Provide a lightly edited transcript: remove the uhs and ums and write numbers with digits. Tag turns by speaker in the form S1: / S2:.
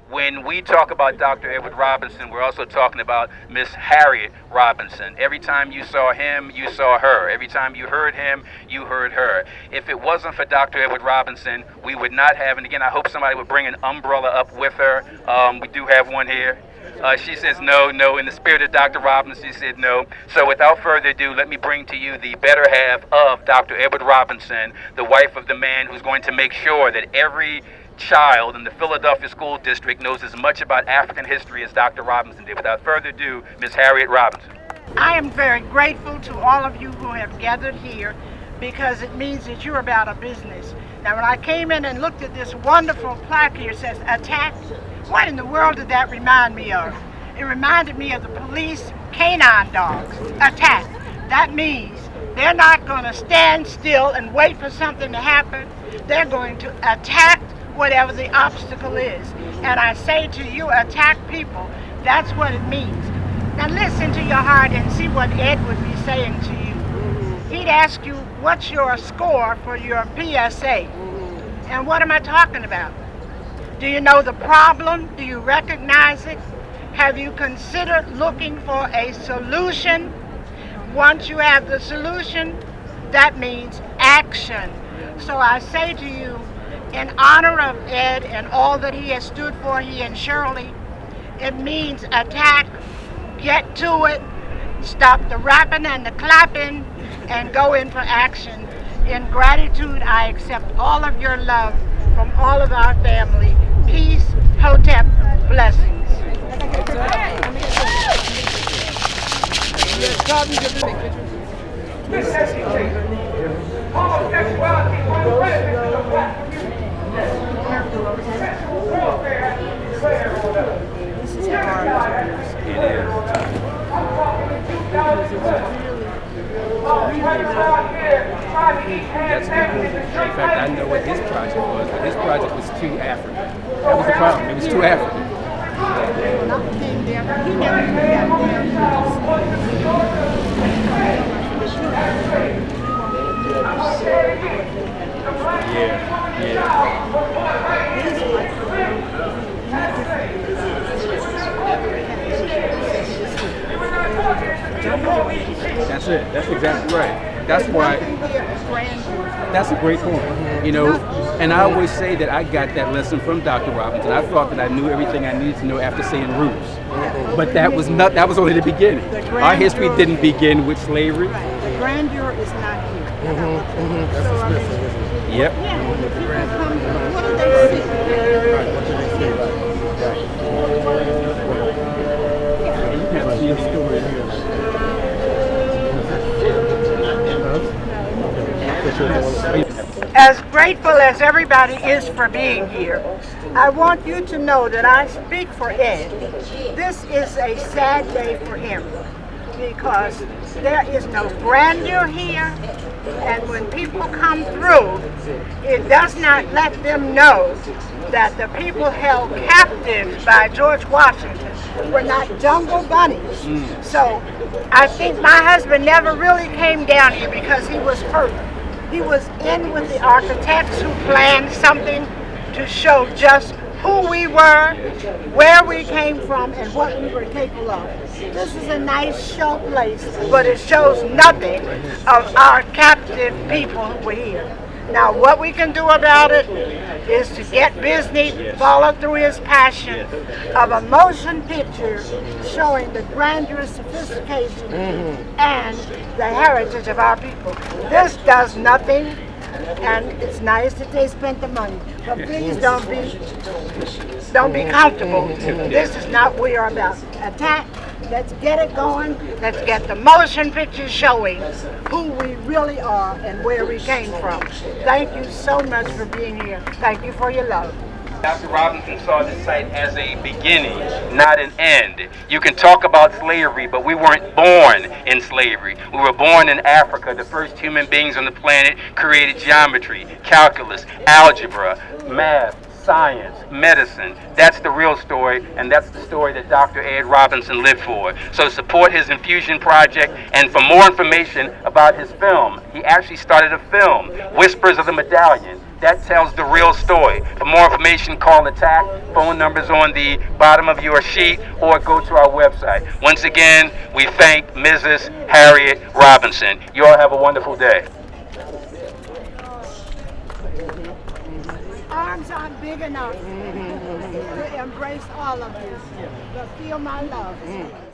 S1: When we talk about Dr. Edward Robinson, we're also talking about Miss Harriette Robinson. Every time you saw him, you saw her. Every time you heard him, you heard her. If it wasn't for Dr. Edward Robinson, we would not have, and again, I hope somebody would bring an umbrella up with her. We do have one here. She says no, in the spirit of Dr. Robinson, she said no. So without further ado, let me bring to you the better half of Dr. Edward Robinson, the wife of the man who's going to make sure that every child in the Philadelphia School District knows as much about African history as Dr. Robinson did. Without further ado, Miss Harriette Robinson.
S2: I am very grateful to all of you who have gathered here because it means that you're about a business. Now, when I came in and looked at this wonderful plaque here, it says ATAC. What in the world did that remind me of? It reminded me of the police canine dogs. ATAC. That means they're not going to stand still and wait for something to happen. They're going to attack whatever the obstacle is. And I say to you, attack people. That's what it means. Now listen to your heart and see what Ed would be saying to you. He'd ask you, what's your score for your PSA? And what am I talking about? Do you know the problem? Do you recognize it? Have you considered looking for a solution? Once you have the solution, that means action. So I say to you, in honor of Ed and all that he has stood for, he and Shirley, it means attack, get to it, stop the rapping and the clapping, and go in for action. In gratitude, I accept all of your love from all of our family. Peace, Hotep, blessings.
S3: That's good. In fact, I know what his project was, but his project was too African. That was the problem. It was too African. That's it. That's exactly right. That's why. That's a great point. You know, and I always say that I got that lesson from Dr. Robinson. I thought that I knew everything I needed to know after saying roots, but that was not. That was only the beginning. Our history didn't begin with slavery.
S2: Right. The grandeur is not here.
S3: That's what's missing, isn't it? Yep.
S2: Yeah, when the people come, what do they see?
S3: You can't see a story here.
S2: As grateful as everybody is for being here, I want you to know that I speak for Ed. This is a sad day for him because there is no grandeur here, and when people come through, it does not let them know that the people held captive by George Washington were not jungle bunnies. So I think my husband never really came down here because he was hurt. He was in with the architects who planned something to show just who we were, where we came from, and what we were capable of. This is a nice show place, but it shows nothing of our captive people who were here. Now, what we can do about it is to get busy, follow through his passion of a motion picture showing the grandeur, sophistication, and the heritage of our people. This does nothing, and it's nice that they spent the money, but please don't be comfortable. This is not what we are about. Attack. Let's get it going. Let's get the motion picture showing who we really are and where we came from. Thank you so much for being here. Thank you for your love.
S1: Dr. Robinson saw this site as a beginning, not an end. You can talk about slavery, but we weren't born in slavery. We were born in Africa. The first human beings on the planet created geometry, calculus, algebra, math, science, medicine. That's the real story, and that's the story that Dr. Ed Robinson lived for. So support his infusion project, and for more information about his film, he actually started a film, Whispers of the Medallion. That tells the real story. For more information, call ATAC. Phone numbers on the bottom of your sheet, or go to our website. Once again, we thank Mrs. Harriette Robinson. You all have a wonderful day.
S2: Arms aren't big enough to embrace all of you, but feel my love.